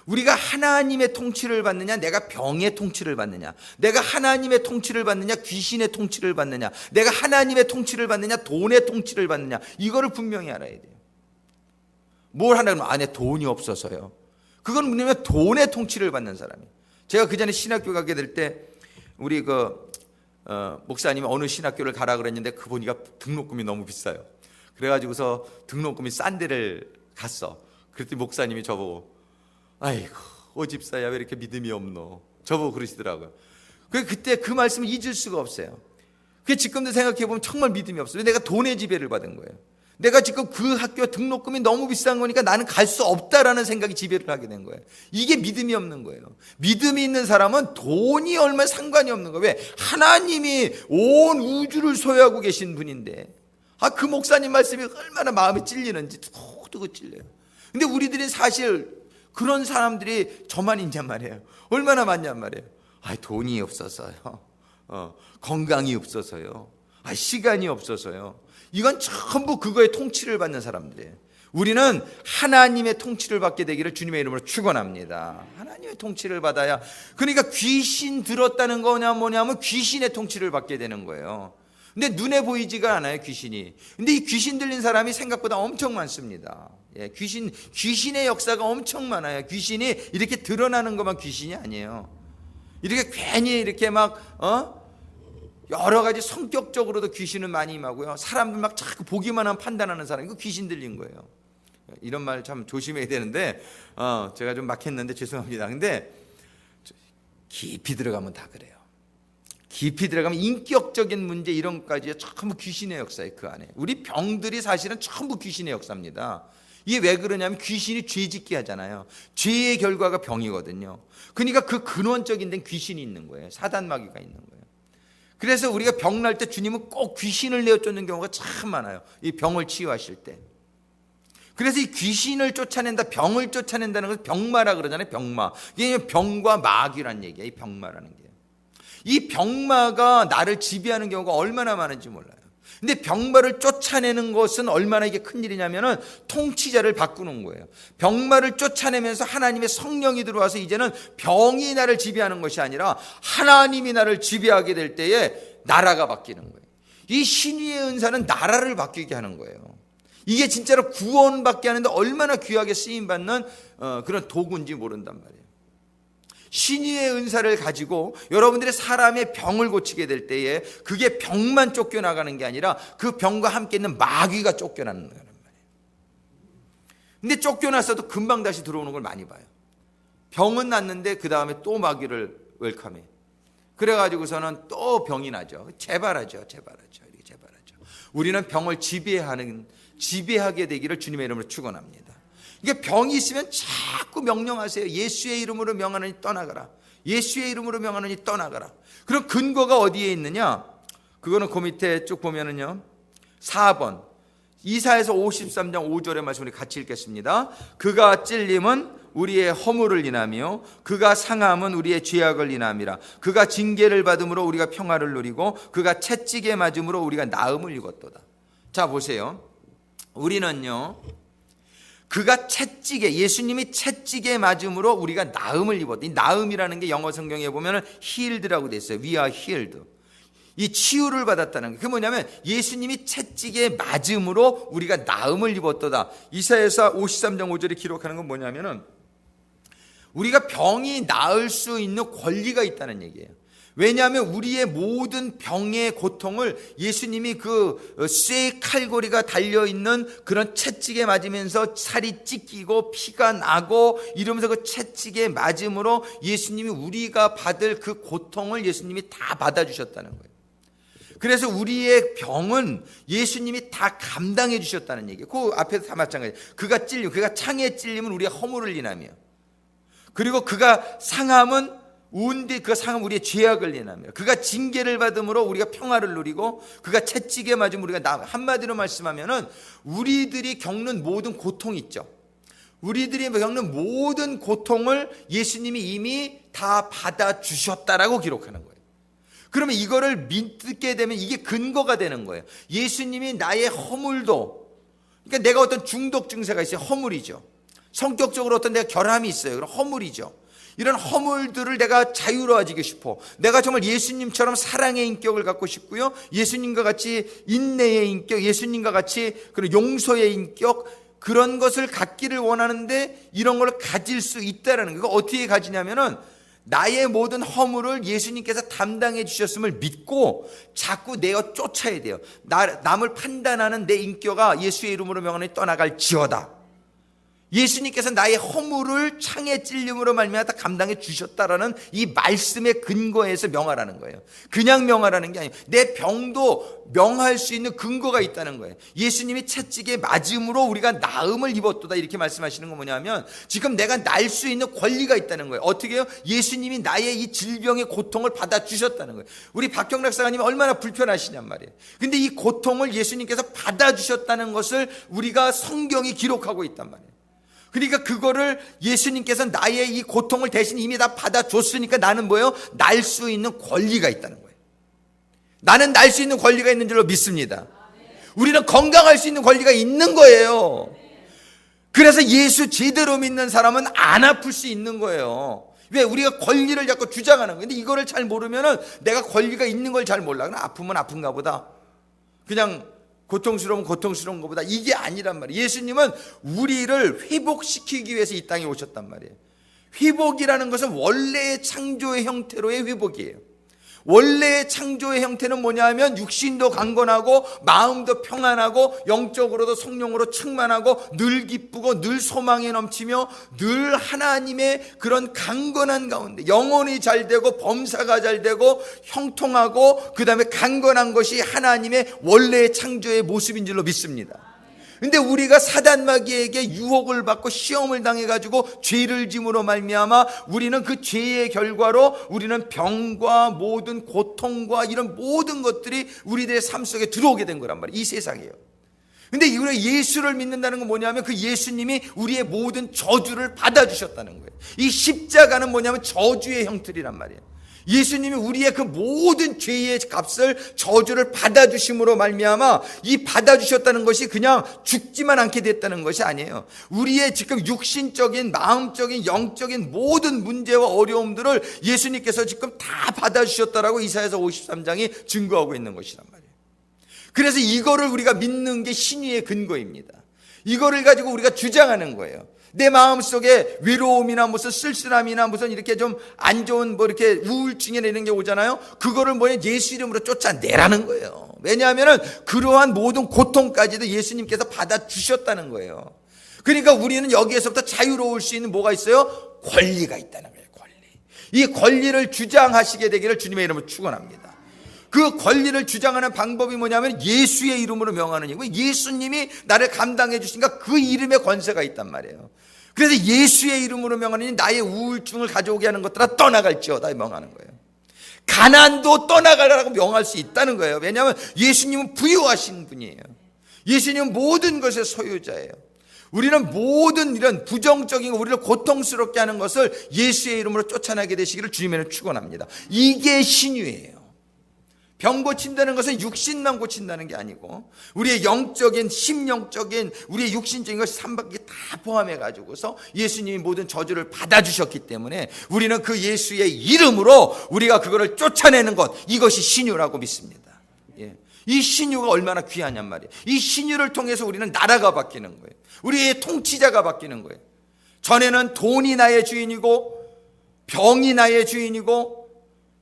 우리가 하나님의 통치를 받느냐, 내가 병의 통치를 받느냐, 내가 하나님의 통치를 받느냐, 귀신의 통치를 받느냐, 내가 하나님의 통치를 받느냐, 돈의 통치를 받느냐, 이거를 분명히 알아야 돼요. 뭘 하냐면 안에 돈이 없어서요. 그건 뭐냐면 돈의 통치를 받는 사람이에요. 제가 그 전에 신학교 가게 될 때 우리 목사님이 어느 신학교를 가라 그랬는데 그 보니까 등록금이 너무 비싸요. 그래가지고서 등록금이 싼 데를 갔어. 그랬더니 목사님이 저보고 아이고 오집사야 왜 이렇게 믿음이 없노, 저보고 그러시더라고요. 그때 그 말씀을 잊을 수가 없어요. 지금도 생각해보면 정말 믿음이 없어요. 내가 돈의 지배를 받은 거예요. 내가 지금 그 학교 등록금이 너무 비싼 거니까 나는 갈 수 없다라는 생각이 지배를 하게 된 거예요. 이게 믿음이 없는 거예요. 믿음이 있는 사람은 돈이 얼마나 상관이 없는 거예요. 왜? 하나님이 온 우주를 소유하고 계신 분인데 그 목사님 말씀이 얼마나 마음에 찔리는지 두고두고 찔려요. 근데 우리들이 사실 그런 사람들이 저만 있냔 말이에요. 얼마나 많냔 말이에요. 돈이 없어서요. 건강이 없어서요. 시간이 없어서요. 이건 전부 그거에 통치를 받는 사람들이에요. 우리는 하나님의 통치를 받게 되기를 주님의 이름으로 축원합니다. 하나님의 통치를 받아야, 그러니까 귀신 들었다는 거냐 뭐냐면 귀신의 통치를 받게 되는 거예요. 근데 눈에 보이지가 않아요, 귀신이. 근데 이 귀신 들린 사람이 생각보다 엄청 많습니다. 귀신의 역사가 엄청 많아요. 귀신이 이렇게 드러나는 것만 귀신이 아니에요. 이렇게 괜히 이렇게 여러 가지 성격적으로도 귀신은 많이 임하고요. 사람들 막 자꾸 보기만 하면 판단하는 사람, 이거 귀신 들린 거예요. 이런 말 참 조심해야 되는데, 제가 좀 막했는데 죄송합니다. 근데 깊이 들어가면 다 그래요. 깊이 들어가면 인격적인 문제 이런 것까지 전부 귀신의 역사예요. 그 안에 우리 병들이 사실은 전부 귀신의 역사입니다. 이게 왜 그러냐면 귀신이 죄짓게 하잖아요. 죄의 결과가 병이거든요. 그러니까 그 근원적인 데는 귀신이 있는 거예요. 사단마귀가 있는 거예요. 그래서 우리가 병날 때 주님은 꼭 귀신을 내어쫓는 경우가 참 많아요. 이 병을 치유하실 때. 그래서 이 귀신을 쫓아낸다, 병을 쫓아낸다는 것을 병마라 그러잖아요. 병마. 이게 병과 마귀란 얘기예요. 이 병마라는 게. 이 병마가 나를 지배하는 경우가 얼마나 많은지 몰라요. 근데 병마를 쫓아내는 것은 얼마나 이게 큰일이냐면은 통치자를 바꾸는 거예요. 병마를 쫓아내면서 하나님의 성령이 들어와서 이제는 병이 나를 지배하는 것이 아니라 하나님이 나를 지배하게 될 때에 나라가 바뀌는 거예요. 이 신위의 은사는 나라를 바뀌게 하는 거예요. 이게 진짜로 구원받게 하는데 얼마나 귀하게 쓰임받는 그런 도구인지 모른단 말이에요. 신위의 은사를 가지고 여러분들의 사람의 병을 고치게 될 때에 그게 병만 쫓겨나가는 게 아니라 그 병과 함께 있는 마귀가 쫓겨나는 거란 말이에요. 근데 쫓겨났어도 금방 다시 들어오는 걸 많이 봐요. 병은 났는데 그 다음에 또 마귀를 웰컴해. 그래가지고서는 또 병이 나죠. 재발하죠. 이렇게 재발하죠. 우리는 병을 지배하게 되기를 주님의 이름으로 축원합니다. 이게 병이 있으면 자꾸 명령하세요. 예수의 이름으로 명하노니 떠나가라. 예수의 이름으로 명하노니 떠나가라. 그럼 근거가 어디에 있느냐? 그거는 그 밑에 쭉 보면은요. 4번. 이사야서 53장 5절의 말씀을 같이 읽겠습니다. 그가 찔림은 우리의 허물을 인하며 그가 상함은 우리의 죄악을 인함이라. 그가 징계를 받음으로 우리가 평화를 누리고 그가 채찍에 맞음으로 우리가 나음을 입었도다. 자 보세요. 우리는요. 그가 채찍에, 예수님이 채찍에 맞음으로 우리가 나음을 입었다. 이 나음이라는 게 영어 성경에 보면 healed라고 돼 있어요. We are healed. 이 치유를 받았다는 게 그게 뭐냐면 예수님이 채찍에 맞음으로 우리가 나음을 입었도다. 이사야서 53장 5절에 기록하는 건 뭐냐면은 우리가 병이 나을 수 있는 권리가 있다는 얘기예요. 왜냐하면 우리의 모든 병의 고통을 예수님이 그 쇠 칼고리가 달려있는 그런 채찍에 맞으면서 살이 찢기고 피가 나고 이러면서 그 채찍에 맞음으로 예수님이 우리가 받을 그 고통을 예수님이 다 받아주셨다는 거예요. 그래서 우리의 병은 예수님이 다 감당해 주셨다는 얘기예요. 그 앞에서 다 마찬가지예요. 그가 창에 찔리면 우리가 허물을 인하며, 그리고 그가 상함은 우운데 그 상함 우리의 죄악을 인하며, 그가 징계를 받음으로 우리가 평화를 누리고, 그가 채찍에 맞으면 우리가 한마디로 말씀하면은 우리들이 겪는 모든 고통이 있죠. 우리들이 겪는 모든 고통을 예수님이 이미 다 받아주셨다라고 기록하는 거예요. 그러면 이거를 믿게 되면 이게 근거가 되는 거예요. 예수님이 나의 허물도, 그러니까 내가 어떤 중독 증세가 있어요. 허물이죠. 성격적으로 어떤 내가 결함이 있어요. 그럼 허물이죠. 이런 허물들을 내가 자유로워지고 싶어. 내가 정말 예수님처럼 사랑의 인격을 갖고 싶고요. 예수님과 같이 인내의 인격, 예수님과 같이 그런 용서의 인격, 그런 것을 갖기를 원하는데 이런 걸 가질 수 있다라는 거예요. 어떻게 가지냐면은 나의 모든 허물을 예수님께서 담당해 주셨음을 믿고 자꾸 내어 쫓아야 돼요. 남을 판단하는 내 인격아 예수의 이름으로 명하노니 떠나갈지어다. 예수님께서 나의 허물을 창에 찔림으로 말미암아 다 감당해 주셨다라는 이 말씀의 근거에서 명하라는 거예요. 그냥 명하라는 게 아니에요. 내 병도 명할 수 있는 근거가 있다는 거예요. 예수님이 채찍에 맞음으로 우리가 나음을 입었도다 이렇게 말씀하시는 건 뭐냐면 지금 내가 날 수 있는 권리가 있다는 거예요. 어떻게 해요? 예수님이 나의 이 질병의 고통을 받아주셨다는 거예요. 우리 박경락 사장님이 얼마나 불편하시냔 말이에요. 근데 이 고통을 예수님께서 받아주셨다는 것을 우리가 성경이 기록하고 있단 말이에요. 그러니까 그거를 예수님께서 나의 이 고통을 대신 이미 다 받아줬으니까 나는 뭐예요? 날 수 있는 권리가 있다는 거예요. 나는 날 수 있는 권리가 있는 줄로 믿습니다. 우리는 건강할 수 있는 권리가 있는 거예요. 그래서 예수 제대로 믿는 사람은 안 아플 수 있는 거예요. 왜? 우리가 권리를 자꾸 주장하는 거예요. 근데 이거를 잘 모르면은 내가 권리가 있는 걸 잘 몰라. 그냥 아프면 아픈가 보다. 그냥 고통스러운 것보다 이게 아니란 말이에요. 예수님은 우리를 회복시키기 위해서 이 땅에 오셨단 말이에요. 회복이라는 것은 원래의 창조의 형태로의 회복이에요. 원래의 창조의 형태는 뭐냐 하면 육신도 강건하고 마음도 평안하고 영적으로도 성령으로 충만하고 늘 기쁘고 늘 소망에 넘치며 늘 하나님의 그런 강건한 가운데 영혼이 잘 되고 범사가 잘 되고 형통하고 그 다음에 강건한 것이 하나님의 원래의 창조의 모습인 줄로 믿습니다. 근데 우리가 사단 마귀에게 유혹을 받고 시험을 당해가지고 죄를 짐으로 말미암아 우리는 그 죄의 결과로 우리는 병과 모든 고통과 이런 모든 것들이 우리들의 삶 속에 들어오게 된 거란 말이에요. 이 세상에요. 근데 우리가 예수를 믿는다는 건 뭐냐면 그 예수님이 우리의 모든 저주를 받아주셨다는 거예요. 이 십자가는 뭐냐면 저주의 형틀이란 말이에요. 예수님이 우리의 그 모든 죄의 값을 저주를 받아주심으로 말미암아 이 받아주셨다는 것이 그냥 죽지만 않게 됐다는 것이 아니에요. 우리의 지금 육신적인 마음적인 영적인 모든 문제와 어려움들을 예수님께서 지금 다 받아주셨다라고 이사야서 53장이 증거하고 있는 것이란 말이에요. 그래서 이거를 우리가 믿는 게 신의의 근거입니다. 이거를 가지고 우리가 주장하는 거예요. 내 마음속에 외로움이나 무슨 쓸쓸함이나 무슨 이렇게 좀 안 좋은 뭐 이렇게 우울증이나 이런 게 오잖아요. 그거를 뭐냐 예수 이름으로 쫓아내라는 거예요. 왜냐하면은 그러한 모든 고통까지도 예수님께서 받아주셨다는 거예요. 그러니까 우리는 여기에서부터 자유로울 수 있는 뭐가 있어요? 권리가 있다는 거예요. 권리. 이 권리를 주장하시게 되기를 주님의 이름으로 축원합니다. 그 권리를 주장하는 방법이 뭐냐면 예수의 이름으로 명하는 얘기고 예수님이 나를 감당해 주시니까 그 이름에 권세가 있단 말이에요. 그래서 예수의 이름으로 명하니 나의 우울증을 가져오게 하는 것들아 떠나갈지어다 명하는 거예요. 가난도 떠나가라고 명할 수 있다는 거예요. 왜냐하면 예수님은 부유하신 분이에요. 예수님은 모든 것의 소유자예요. 우리는 모든 이런 부정적인 거, 우리를 고통스럽게 하는 것을 예수의 이름으로 쫓아내게 되시기를 주님의 축원합니다. 이게 신유예요. 병 고친다는 것은 육신만 고친다는 게 아니고 우리의 영적인 심령적인 우리의 육신적인 것이 3바퀴 다 포함해 가지고서 예수님이 모든 저주를 받아주셨기 때문에 우리는 그 예수의 이름으로 우리가 그거를 쫓아내는 것, 이것이 신유라고 믿습니다. 예. 이 신유가 얼마나 귀하냔 말이에요. 이 신유를 통해서 우리는 나라가 바뀌는 거예요. 우리의 통치자가 바뀌는 거예요. 전에는 돈이 나의 주인이고 병이 나의 주인이고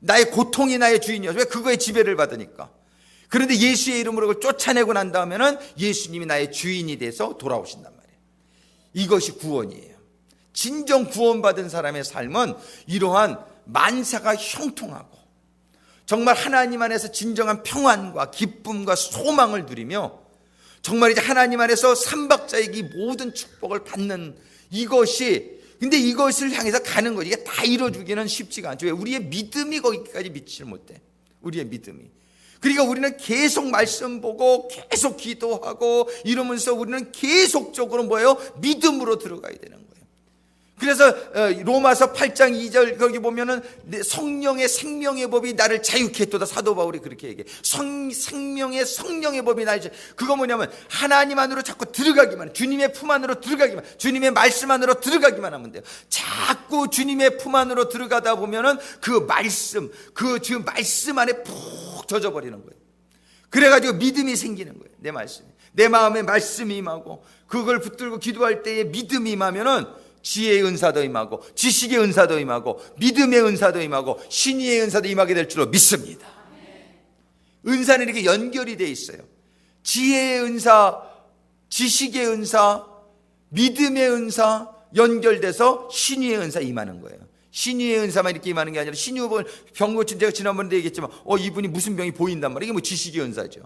나의 고통이 나의 주인이었어요. 왜? 그거에 지배를 받으니까. 그런데 예수의 이름으로 그걸 쫓아내고 난 다음에는 예수님이 나의 주인이 돼서 돌아오신단 말이에요. 이것이 구원이에요. 진정 구원받은 사람의 삶은 이러한 만사가 형통하고 정말 하나님 안에서 진정한 평안과 기쁨과 소망을 누리며 정말 이제 하나님 안에서 삼박자의 이 모든 축복을 받는 이것이, 근데 이것을 향해서 가는 거지. 이게 다 이루어주기는 쉽지가 않죠. 왜? 우리의 믿음이 거기까지 미치지 못해. 우리의 믿음이. 그러니까 우리는 계속 말씀 보고 계속 기도하고 이러면서 우리는 계속적으로 뭐예요? 믿음으로 들어가야 되는 거예요. 그래서 로마서 8장 2절 거기 보면은 성령의 생명의 법이 나를 자유케 했도다. 사도 바울이 그렇게 얘기해. 생명의 성령의 법이 나를 그거 뭐냐면 하나님 안으로 자꾸 들어가기만, 주님의 품 안으로 들어가기만, 주님의 말씀 안으로 들어가기만 하면 돼요. 자꾸 주님의 품 안으로 들어가다 보면은 그 말씀, 그 지금 말씀 안에 푹 젖어버리는 거예요. 그래가지고 믿음이 생기는 거예요. 내 말씀이, 내 마음에 말씀이 임하고 그걸 붙들고 기도할 때에 믿음이 임하면은 지혜의 은사도 임하고 지식의 은사도 임하고 믿음의 은사도 임하고 신의의 은사도 임하게 될 줄로 믿습니다. 은사는 이렇게 연결이 돼 있어요. 지혜의 은사, 지식의 은사, 믿음의 은사 연결돼서 신의의 은사 임하는 거예요. 신의의 은사만 이렇게 임하는 게 아니라 신의 병 고친, 제가 지난번에 얘기했지만 이분이 무슨 병이 보인단 말이에요. 이게 뭐 지식의 은사죠.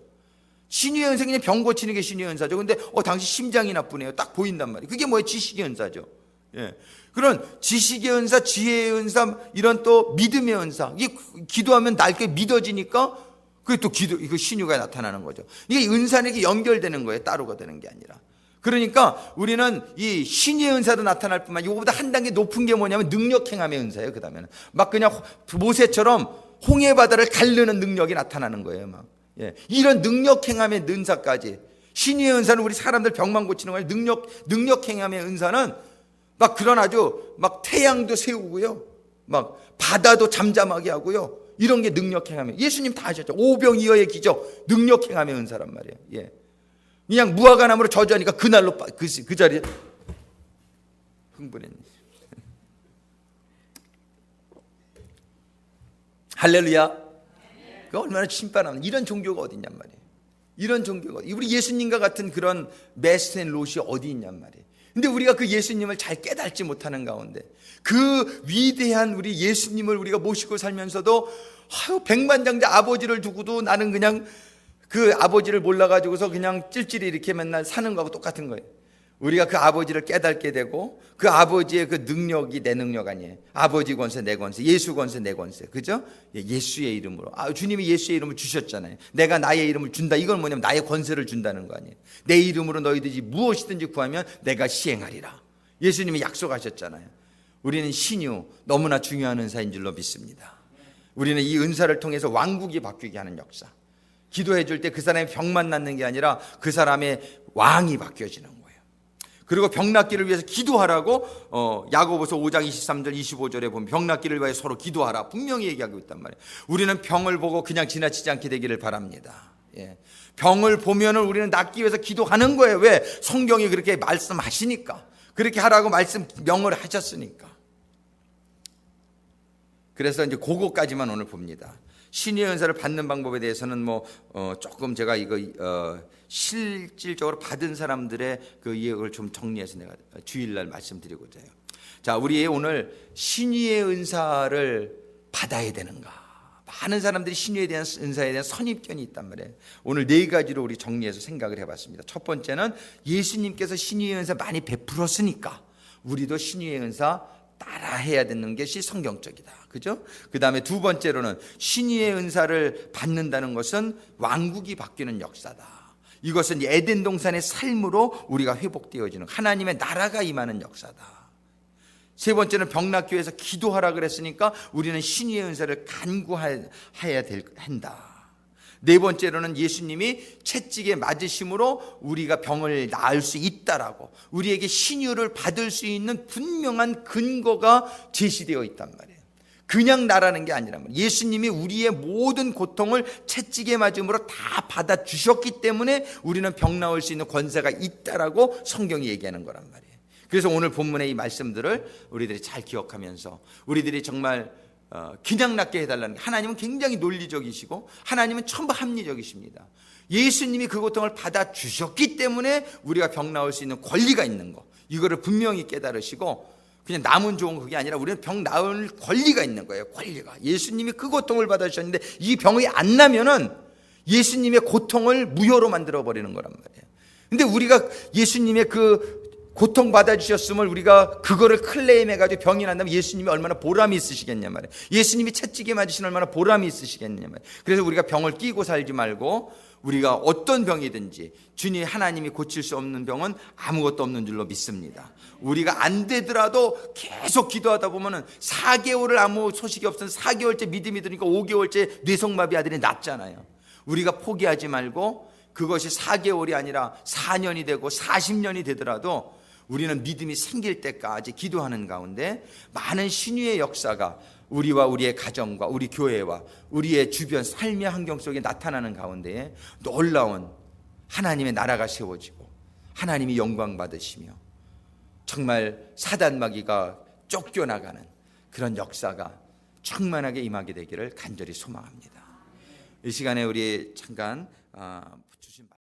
신의의 은사, 그냥 병 고치는 게 신의의 은사죠. 근데 당신 심장이 나쁘네요. 딱 보인단 말이에요. 그게 뭐예요? 지식의 은사죠. 예. 그런 지식의 은사, 지혜의 은사, 이런 또 믿음의 은사, 이게 기도하면 날게 믿어지니까 그게 또 이거 신유가 나타나는 거죠. 이게 은사는 이게 연결되는 거예요. 따로가 되는 게 아니라. 그러니까 우리는 이 신의 은사도 나타날 뿐만 아니라 이거보다 한 단계 높은 게 뭐냐면 능력 행함의 은사예요. 그 다음에는 막 그냥 모세처럼 홍해 바다를 가르는 능력이 나타나는 거예요. 막. 예. 이런 능력 행함의 은사까지. 신의 은사는 우리 사람들 병만 고치는 거예요. 능력 행함의 은사는 막 그런 아주 막 태양도 세우고요, 막 바다도 잠잠하게 하고요. 이런 게 능력 행함이에요. 예수님 다 하셨죠. 오병이어의 기적, 능력 행함의 은사란 말이에요. 예. 그냥 무화과나무로 저주하니까 그날로 그 자리에 흥분했네. 할렐루야. 그 얼마나 신바람. 이런 종교가 어디 있냔 말이에요. 이런 종교가 우리 예수님과 같은 그런 메스앤 롯이 어디 있냔 말이에요. 근데 우리가 그 예수님을 잘 깨닫지 못하는 가운데 그 위대한 우리 예수님을 우리가 모시고 살면서도 백만장자 아버지를 두고도 나는 그냥 그 아버지를 몰라가지고서 그냥 찔찔이 이렇게 맨날 사는 거하고 똑같은 거예요. 우리가 그 아버지를 깨닫게 되고 그 아버지의 그 능력이 내 능력 아니에요. 아버지 권세 내 권세, 예수 권세 내 권세, 그죠? 예수의 이름으로. 주님이 예수의 이름을 주셨잖아요. 내가 나의 이름을 준다. 이건 뭐냐면 나의 권세를 준다는 거 아니에요. 내 이름으로 너희들이 무엇이든지 구하면 내가 시행하리라. 예수님이 약속하셨잖아요. 우리는 신유, 너무나 중요한 은사인 줄로 믿습니다. 우리는 이 은사를 통해서 왕국이 바뀌게 하는 역사. 기도해 줄 때 그 사람의 병만 낫는 게 아니라 그 사람의 왕이 바뀌어지는 거예요. 그리고 병 낫기를 위해서 기도하라고 야고보서 5장 23절 25절에 보면 병 낫기를 위해 서로 기도하라 분명히 얘기하고 있단 말이에요. 우리는 병을 보고 그냥 지나치지 않게 되기를 바랍니다. 예. 병을 보면은 우리는 낫기 위해서 기도하는 거예요. 왜? 성경이 그렇게 말씀하시니까, 그렇게 하라고 명을 하셨으니까. 그래서 이제 그거까지만 오늘 봅니다. 신의 은사를 받는 방법에 대해서는 조금 제가 이거 실질적으로 받은 사람들의 그 이야기를 좀 정리해서 내가 주일날 말씀드리고자 해요. 자, 우리 오늘 신의 은사를 받아야 되는가? 많은 사람들이 신의에 대한 은사에 대한 선입견이 있단 말이에요. 오늘 4가지로 우리 정리해서 생각을 해봤습니다. 첫 번째는 예수님께서 신의의 은사 많이 베풀었으니까 우리도 신의의 은사 따라해야 되는 것이 성경적이다. 그죠? 그 다음에 두 번째로는 신의의 은사를 받는다는 것은 왕국이 바뀌는 역사다. 이것은 에덴 동산의 삶으로 우리가 회복되어지는 하나님의 나라가 임하는 역사다. 세 번째는 병 낫기 위해서 기도하라 그랬으니까 우리는 신의의 은사를 간구해야 한다. 네 번째로는 예수님이 채찍에 맞으심으로 우리가 병을 나을 수 있다라고 우리에게 신유를 받을 수 있는 분명한 근거가 제시되어 있단 말이에요. 그냥 나라는 게 아니란 말이에요. 예수님이 우리의 모든 고통을 채찍에 맞음으로 다 받아주셨기 때문에 우리는 병 나을 수 있는 권세가 있다라고 성경이 얘기하는 거란 말이에요. 그래서 오늘 본문의 이 말씀들을 우리들이 잘 기억하면서 우리들이 정말 그냥 낫게 해달라는 게, 하나님은 굉장히 논리적이시고 하나님은 전부 합리적이십니다. 예수님이 그 고통을 받아주셨기 때문에 우리가 병 나을 수 있는 권리가 있는 거, 이거를 분명히 깨달으시고, 그냥 남은 좋은 그게 아니라 우리는 병 나을 권리가 있는 거예요. 권리가. 예수님이 그 고통을 받아주셨는데 이 병이 안 나면은 예수님의 고통을 무효로 만들어 버리는 거란 말이에요. 근데 우리가 예수님의 그 고통 받아주셨음을 우리가 그거를 클레임해가지고 병이 난다면 예수님이 얼마나 보람이 있으시겠냐 말이에요. 예수님이 채찍에 맞으시는 얼마나 보람이 있으시겠냐 말이에요. 그래서 우리가 병을 끼고 살지 말고 우리가 어떤 병이든지 주님 하나님이 고칠 수 없는 병은 아무것도 없는 줄로 믿습니다. 우리가 안 되더라도 계속 기도하다 보면은 4개월을 아무 소식이 없어서 4개월째 믿음이 드니까 5개월째 뇌성마비 아들이 낫잖아요. 우리가 포기하지 말고 그것이 4개월이 아니라 4년이 되고 40년이 되더라도 우리는 믿음이 생길 때까지 기도하는 가운데 많은 신유의 역사가 우리와 우리의 가정과 우리 교회와 우리의 주변 삶의 환경 속에 나타나는 가운데에 놀라운 하나님의 나라가 세워지고 하나님이 영광 받으시며 정말 사단 마귀가 쫓겨나가는 그런 역사가 충만하게 임하게 되기를 간절히 소망합니다. 이 시간에 우리 잠깐 주신